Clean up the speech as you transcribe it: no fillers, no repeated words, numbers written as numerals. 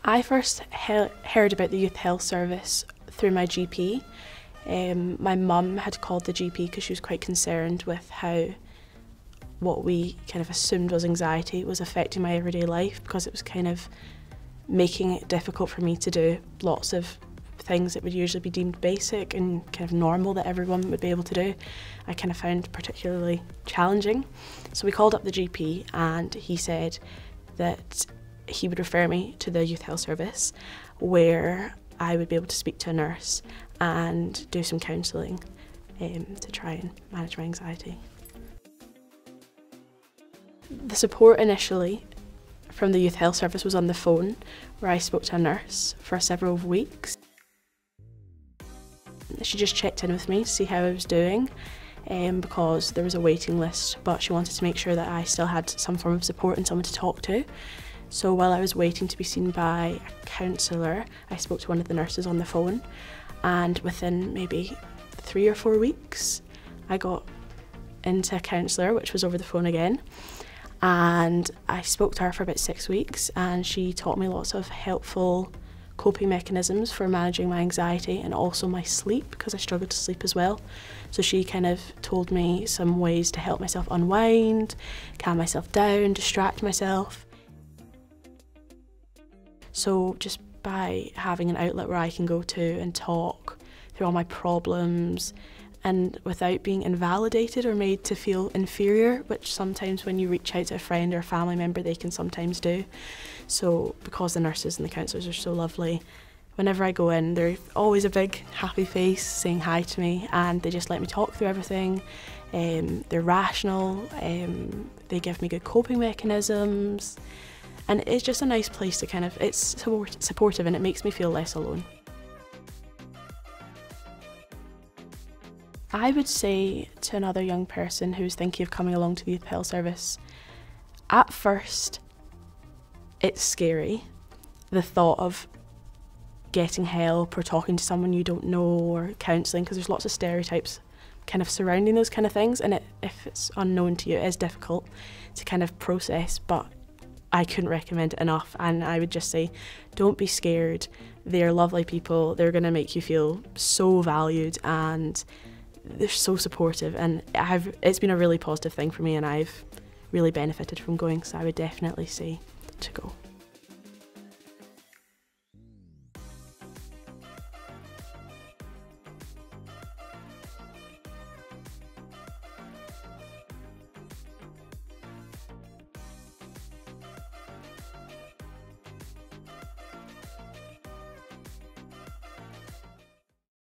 I first heard about the youth health service through my GP. My mum had called the GP because she was quite concerned with how what we kind of assumed was anxiety was affecting my everyday life, because it was kind of making it difficult for me to do lots of things that would usually be deemed basic and kind of normal that everyone would be able to do. I kind of found particularly challenging. So we called up the GP and he said that he would refer me to the youth health service, where I would be able to speak to a nurse and do some counselling to try and manage my anxiety. The support initially from the youth health service was on the phone, where I spoke to a nurse for several weeks. She just checked in with me to see how I was doing, because there was a waiting list, but she wanted to make sure that I still had some form of support and someone to talk to. So while I was waiting to be seen by a counsellor, I spoke to one of the nurses on the phone, and within maybe 3 or 4 weeks I got into a counsellor, which was over the phone again, and I spoke to her for about 6 weeks, and she taught me lots of helpful coping mechanisms for managing my anxiety and also my sleep, because I struggled to sleep as well. So she kind of told me some ways to help myself unwind, calm myself down, distract myself. So just by having an outlet where I can go to and talk through all my problems, and without being invalidated or made to feel inferior, which sometimes when you reach out to a friend or a family member they can sometimes do. So because the nurses and the counsellors are so lovely, whenever I go in they're always a big happy face saying hi to me, and they just let me talk through everything. They're rational, they give me good coping mechanisms, and it's just a nice place to kind of, it's supportive and it makes me feel less alone. I would say to another young person who's thinking of coming along to the youth health service, at first it's scary, the thought of getting help or talking to someone you don't know or counselling, because there's lots of stereotypes kind of surrounding those kind of things, and if it's unknown to you it is difficult to kind of process, but I couldn't recommend it enough. And I would just say, don't be scared, they're lovely people, they're going to make you feel so valued, and they're so supportive, and it's been a really positive thing for me, and I've really benefited from going, so I would definitely say to go.